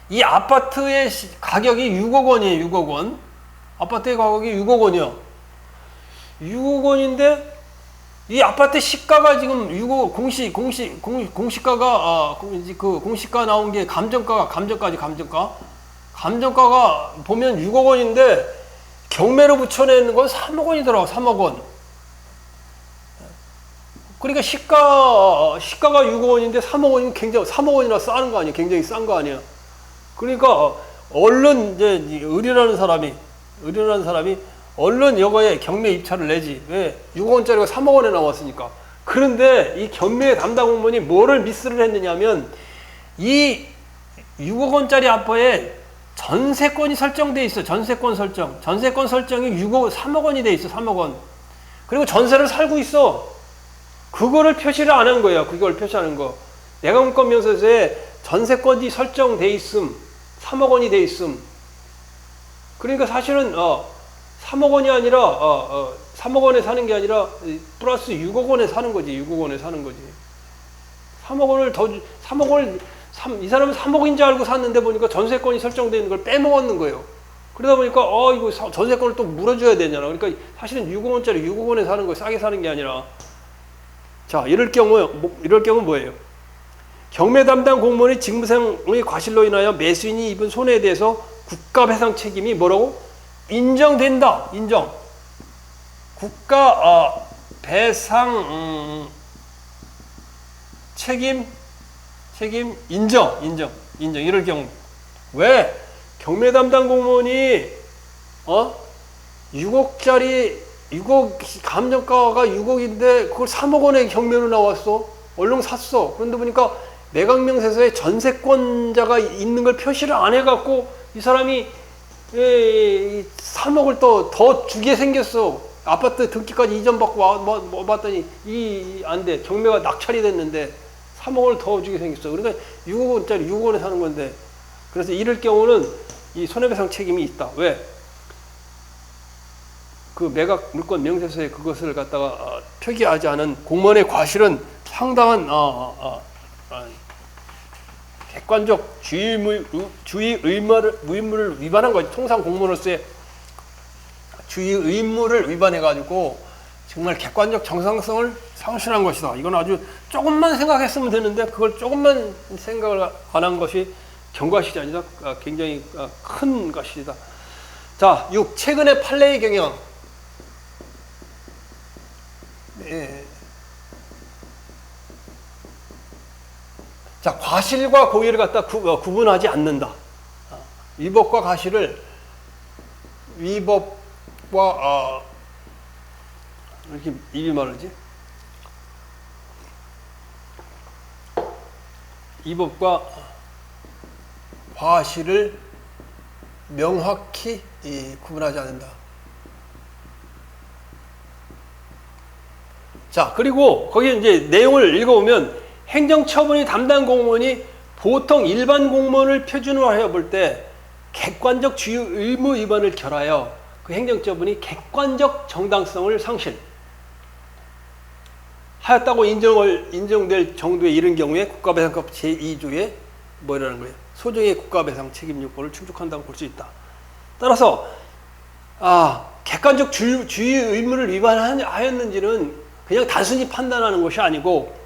이 아파트의 가격이 6억 원이에요. 6억 원. 아파트의 가격이 6억 원이요. 6억 원인데 이 아파트 시가가 지금 6억 공시가가 그 공시가 나온 게 감정가가 보면 6억 원인데 경매로 붙여내는 건 3억 원이더라고. 3억 원. 그러니까 시가가 6억 원인데 3억 원이면 굉장히 3억 원이나 싸는 거 아니에요. 굉장히 싼 거 아니에요. 그러니까 얼른 이제 의뢰라는 사람이 얼른 여거에 경매 입찰을 내지. 왜? 6억 원짜리가 3억 원에 나왔으니까. 그런데 이 경매 담당 공무원이 뭐를 미스를 했느냐면 이 6억 원짜리 아파트에 전세권이 설정돼 있어. 전세권 설정이 3억 원이 돼 있어. 3억 원. 그리고 전세를 살고 있어. 그거를 표시를 안 한 거예요. 그걸 표시하는 거. 매각물건 명세서에 전세권이 설정돼 있음. 3억 원이 돼 있음. 그러니까 사실은 3억 원이 아니라 3억 원에 사는 게 아니라 플러스 6억 원에 사는 거지. 6억 원에 사는 거지. 3억 원을 이 사람은 3억인 줄 알고 샀는데 보니까 전세권이 설정되어 있는 걸 빼먹었는 거예요. 그러다 보니까 이거 전세권을 또 물어줘야 되잖아. 그러니까 사실은 6억 원짜리 6억 원에 사는 거 싸게 사는 게 아니라. 자, 이럴 경우 뭐예요? 경매 담당 공무원이 직무상의 과실로 인하여 매수인이 입은 손해에 대해서 국가배상 책임이 뭐라고? 인정된다. 인정. 국가 배상 책임 인정. 이럴 경우. 왜? 경매 담당 공무원이 6억 감정가가 6억인데 그걸 3억 원에 경매로 나왔어. 얼른 샀어. 그런데 보니까 매각명세서에 전세권자가 있는 걸 표시를 안 해갖고 이 사람이 3억을 더 주게 생겼어. 아파트 등기까지 이전받고 봤더니 안 돼. 경매가 낙찰이 됐는데 3억을 더 주게 생겼어. 그러니까 6억 원짜리 6억 원에 사는 건데. 그래서 이럴 경우는 이 손해배상 책임이 있다. 왜? 그 매각 물건 명세서에 그것을 갖다가 표기하지 않은 공무원의 과실은 상당한 객관적 주의 의무를 위반한 거지. 통상 공무원으로서의 주의 의무를 위반해가지고 정말 객관적 정상성을 상실한 것이다. 이건 아주 조금만 생각했으면 되는데 그걸 조금만 생각을 안 한 것이 경과실이 아니라 굉장히 큰 과실이다. 자, 6. 최근의 판례의 경향. 네. 자, 과실과 고의를 갖다 구분하지 않는다. 위법과 과실을 위법과 이렇게 입이 마르지? 위법과 과실을 명확히 구분하지 않는다. 자, 그리고 거기 이제 내용을 읽어보면 행정처분이 담당 공무원이 보통 일반 공무원을 표준화해 볼 때 객관적 주의 의무 위반을 결하여 그 행정처분이 객관적 정당성을 상실하였다고 인정될 정도에 이른 경우에 국가배상법 제2조에 뭐라는 거예요? 소정의 국가배상 책임 요건을 충족한다고 볼 수 있다. 따라서 객관적 주의 의무를 위반하였는지는 그냥 단순히 판단하는 것이 아니고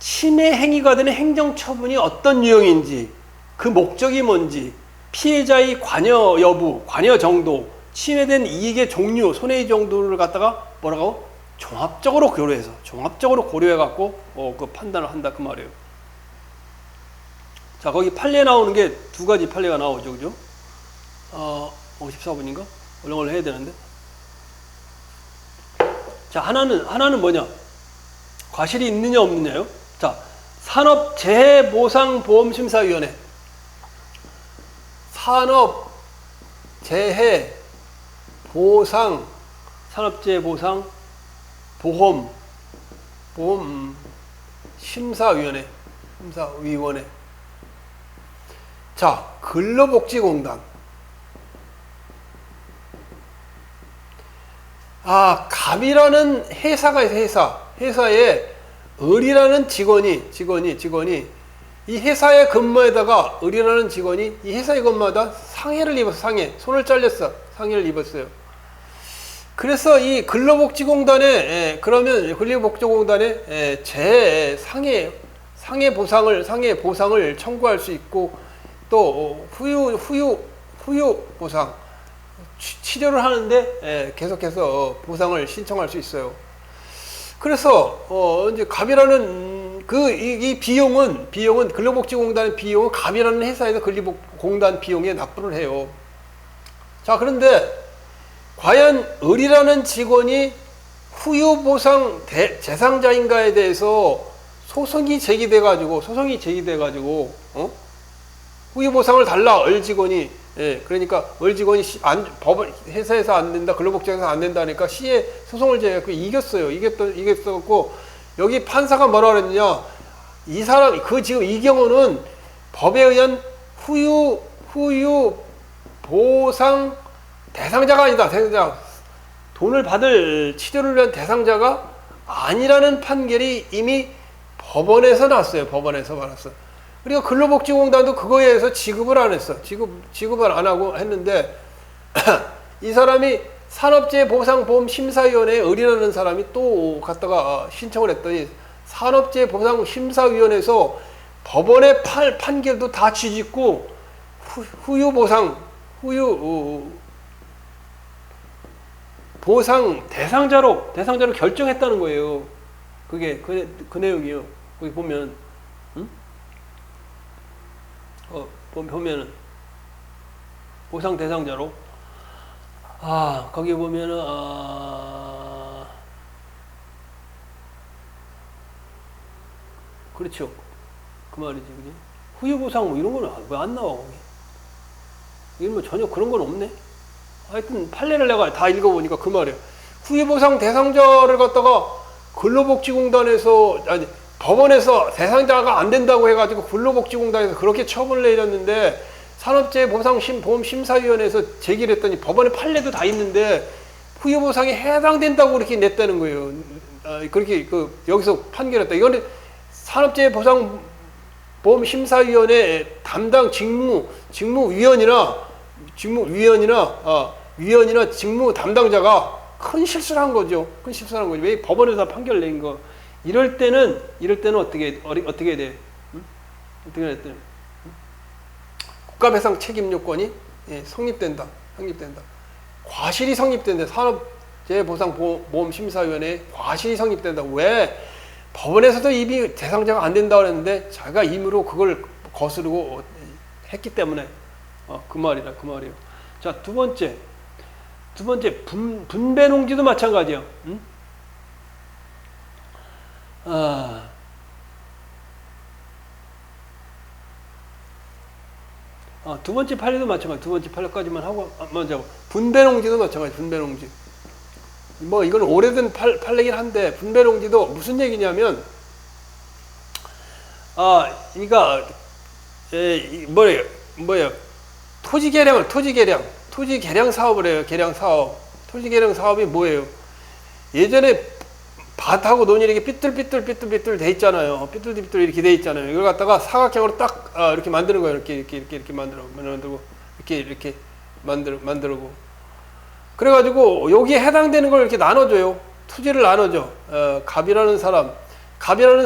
침해 행위가 되는 행정처분이 어떤 유형인지, 그 목적이 뭔지, 피해자의 관여 여부, 관여 정도, 침해된 이익의 종류, 손해의 정도를 갖다가 뭐라고? 종합적으로 고려해갖고 그 판단을 한다 그 말이에요. 자, 거기 판례 나오는 게 두 가지 판례가 나오죠, 그죠? 54분인가? 얼른 해야 되는데. 자, 하나는 뭐냐? 과실이 있느냐 없느냐요? 자, 산업재해보상보험심사위원회. 산업재해보상 심사위원회. 자, 근로복지공단. 갑이라는 회사가 있어, 회사에 을이라는 직원이 이 회사의 근무에다가 을이라는 직원이 이 회사의 근무하다 상해를 입었어. 손을 잘렸어. 상해를 입었어요. 그래서 이 근로복지공단에 상해 보상을 청구할 수 있고, 또 후유 보상, 치료를 하는데 계속해서 보상을 신청할 수 있어요. 그래서 이제 갑이라는 이 비용은 근로복지공단의 비용은 갑이라는 회사에서 근로복지공단 비용에 납부를 해요. 자, 그런데 과연 을이라는 직원이 후유 보상 대상자인가에 대해서 소송이 제기돼 가지고 후유 보상을 달라, 을 직원이. 그러니까 을 직원이 회사에서 안 된다, 근로복지에서 안 된다니까 시에 소송을 제기해서 이겼어요. 이겼었고, 여기 판사가 뭐라 그랬느냐? 지금 이 경우는 법에 의한 후유 보상 대상자가 아니다. 돈을 받을 치료를 위한 대상자가 아니라는 판결이 이미 법원에서 났어요. 법원에서 받았어. 그리고 근로복지공단도 그거에 의해서 지급을 안 했어. 지급을 안 하고 했는데 이 사람이 산업재해보상보험심사위원회에 을이라는 사람이 또 갔다가 신청을 했더니 산업재해보상심사위원회에서 법원의 판결도 다 뒤집고 후유 보상 대상자로 결정했다는 거예요. 그게 그 내용이에요. 거기 보면, 보면은 보상 대상자로, 거기 보면은 그렇죠. 그 말이지, 그지? 후유 보상 이런 거는 왜 안 나와 거기? 이건 전혀 그런 건 없네. 하여튼 판례를 내가 다 읽어보니까 그 말이에요. 후유 보상 대상자를 갖다가 근로복지공단에서 법원에서 대상자가 안 된다고 해가지고 근로복지공단에서 그렇게 처분을 내렸는데, 산업재해보상보험심사위원회에서 제기를 했더니 법원의 판례도 다 있는데 후유보상에 해당된다고 그렇게 냈다는 거예요. 그렇게 여기서 판결했다. 이거는 산업재해보상보험심사위원회 담당 직무위원이나 직무 담당자가 큰 실수를 한 거죠. 왜 법원에서 판결을 낸 거? 이럴 때는 어떻게 해야 돼? 어떻게 해야 돼? 국가배상 책임 요건이 성립된다. 과실이 성립된다. 산업재해보상보험심사위원회에 과실이 성립된다. 왜? 법원에서도 이미 대상자가 안 된다고 했는데 자기가 임의로 그걸 거스르고 했기 때문에 그 말이에요. 자, 두 번째 분배농지도 마찬가지예요. 두 번째 판례도 마찬가지. 두 번째 판례까지만 하고 먼저 분배농지도 마찬가지. 분배농지. 뭐 이건 오래된 판례긴 한데, 분배농지도 무슨 얘기냐면, 그러니까 뭐예요? 토지 개량 토지 개량 사업을 해요. 개량 사업. 토지 개량 사업이 뭐예요? 예전에 밭하고 논이 이렇게 삐뚤삐뚤 돼 있잖아요. 삐뚤삐뚤 이렇게 돼 있잖아요. 이걸 갖다가 사각형으로 딱 이렇게 만드는 거예요. 이렇게 만들고 이렇게 만들고. 그래가지고 여기에 해당되는 걸 이렇게 나눠줘요. 토지를 나눠줘. 갑이라는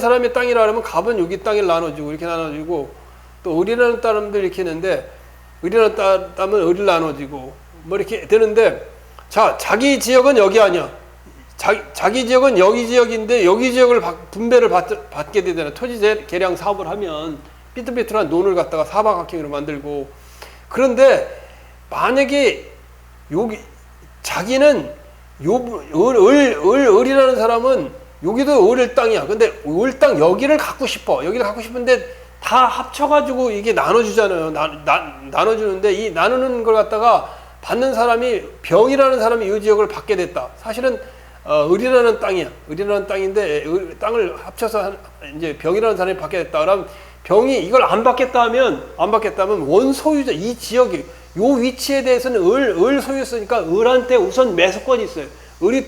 사람의 땅이라 하면 갑은 여기 땅을 나눠주고 이렇게 나눠주고, 또 을이라는 사람들 이렇게 했는데 을이라는 땅은 을을 나눠주고 뭐 이렇게 되는데, 자, 자기 지역은 여기 아니야. 자기 지역은 여기 지역인데 여기 지역을 분배를 받게 되잖아요. 토지 개량 사업을 하면 삐뚤삐뚤한 논을 갖다가 사방각형으로 만들고. 그런데 만약에 여기 자기는 을이라는 사람은 여기도 을 땅이야. 근데 을 땅 여기를 갖고 싶어. 여기를 갖고 싶은데 다 합쳐가지고 이게 나눠주잖아요. 나눠주는데 이 나누는 걸 갖다가 받는 사람이 병이라는 사람이 이 지역을 받게 됐다. 사실은 을이라는 땅이야. 을이라는 땅인데 땅을 합쳐서 이제 병이라는 사람이 받게 됐다. 그럼 병이 이걸 안 받겠다 하면 원소유자, 이 지역이 요 위치에 대해서는 을 소유했으니까 을한테 우선 매수권이 있어요. 을이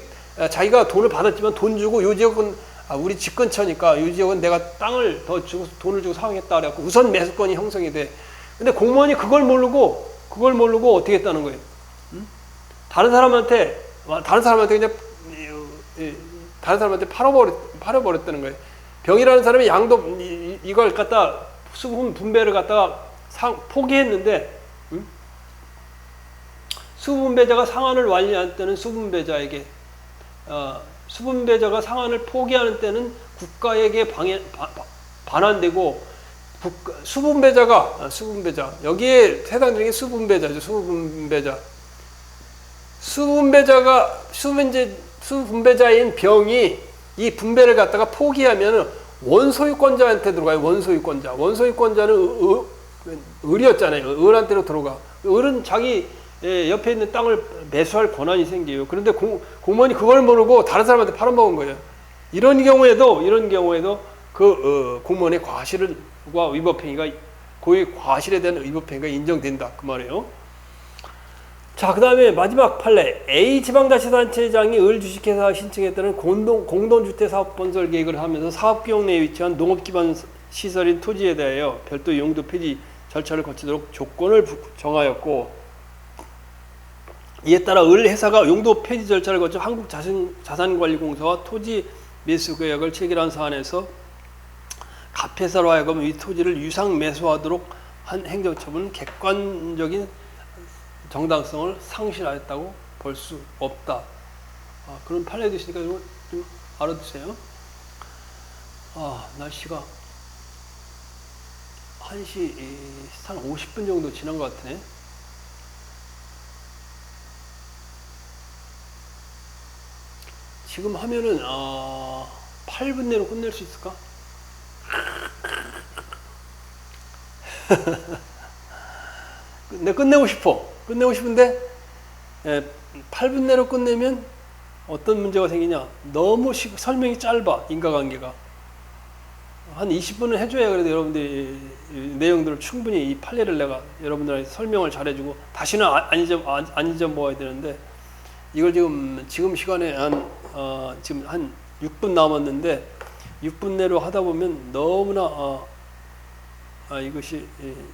자기가 돈을 받았지만 돈 주고 요 지역은 우리 집 근처니까 이 지역은 내가 땅을 더 주고 돈을 주고 사용했다 그래갖고 우선 매수권이 형성이 돼. 근데 공무원이 그걸 모르고 어떻게 했다는 거예요? 다른 사람한테 그냥 다른 사람한테 팔아버렸다는 거예요. 병이라는 사람이 양도 이걸 갖다 수분 분배를 갖다가 포기했는데, 수분배자가 상한을 완료할 때는 수분배자에게, 수분배자가 상한을 포기하는 때는 국가에게 반환되고, 수분배자 여기에 해당되는 게 수분배자죠. 수분배자인 병이 이 분배를 갖다가 포기하면 원소유권자한테 들어가요. 원소유권자는 을이었잖아요. 을한테로 들어가. 을은 자기 옆에 있는 땅을 매수할 권한이 생겨요. 그런데 공무원이 그걸 모르고 다른 사람한테 팔아먹은 거예요. 이런 경우에도 그 공무원의 과실과 위법행위가, 고의 과실에 대한 위법행위가 인정된다 그 말이에요. 자, 그 다음에 마지막 판례. A 지방자치단체장이 을 주식회사 신청에 따른 공동주택사업건설 계획을 하면서 사업구역 내에 위치한 농업기반 시설인 토지에 대하여 별도 용도 폐지 절차를 거치도록 조건을 정하였고, 이에 따라 을 회사가 용도 폐지 절차를 거쳐 한국자산관리공사와 토지 매수 계약을 체결한 사안에서 갑회사로 하여금 이 토지를 유상 매수하도록 한 행정처분은 객관적인 정당성을 상실하였다고 볼 수 없다. 그런 판례도 있으니까 이거 좀 알아두세요. 날씨가 1시 한 50분 정도 지난 것 같으네. 지금 하면은 8분 내로 끝낼 수 있을까? 끝내고 싶은데 8분 내로 끝내면 어떤 문제가 생기냐? 너무 설명이 짧아. 인과관계가 한 20분은 해줘야 그래도 여러분들이 내용들을 충분히 이 판례를 내가 여러분들한테 설명을 잘해주고 다시는 안 잊어먹어야 되는데, 이걸 지금 시간에 지금 한 6분 남았는데 6분 내로 하다 보면 너무나 이것이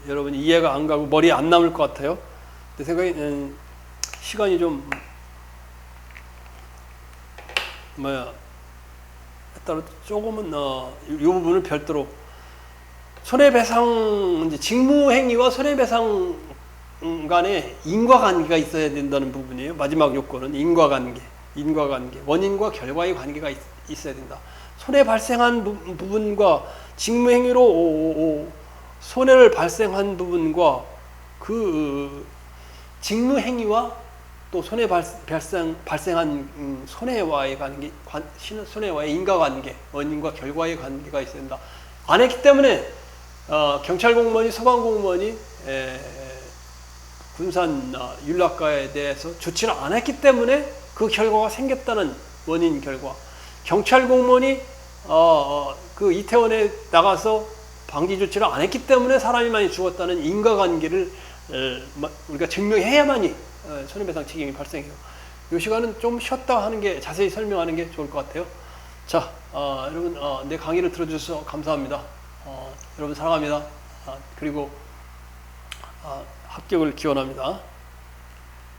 여러분이 이해가 안 가고 머리에 안 남을 것 같아요. 내 생각에 시간이 좀 따로 조금은 이 부분을 별도로 손해배상, 이제 직무행위와 손해배상 간에 인과관계가 있어야 된다는 부분이에요. 마지막 요건은 인과관계, 원인과 결과의 관계가 있어야 된다. 손해 발생한 부분과 직무행위로 손해를 발생한 부분과 그 직무행위와 또 손해 발생한 손해와의 관계, 손해와의 인과관계, 원인과 결과의 관계가 있어야 된다. 안 했기 때문에 경찰 공무원이, 소방 공무원이 군산 윤락가에 대해서 조치를 안 했기 때문에 그 결과가 생겼다는 원인 결과. 경찰 공무원이 그 이태원에 나가서 방지 조치를 안 했기 때문에 사람이 많이 죽었다는 인과관계를 우리가 증명해야만이 손해배상 책임이 발생해요. 이 시간은 좀 쉬었다 하는 게 자세히 설명하는 게 좋을 것 같아요. 자, 여러분 내 강의를 들어주셔서 감사합니다. 여러분 사랑합니다. 그리고 합격을 기원합니다.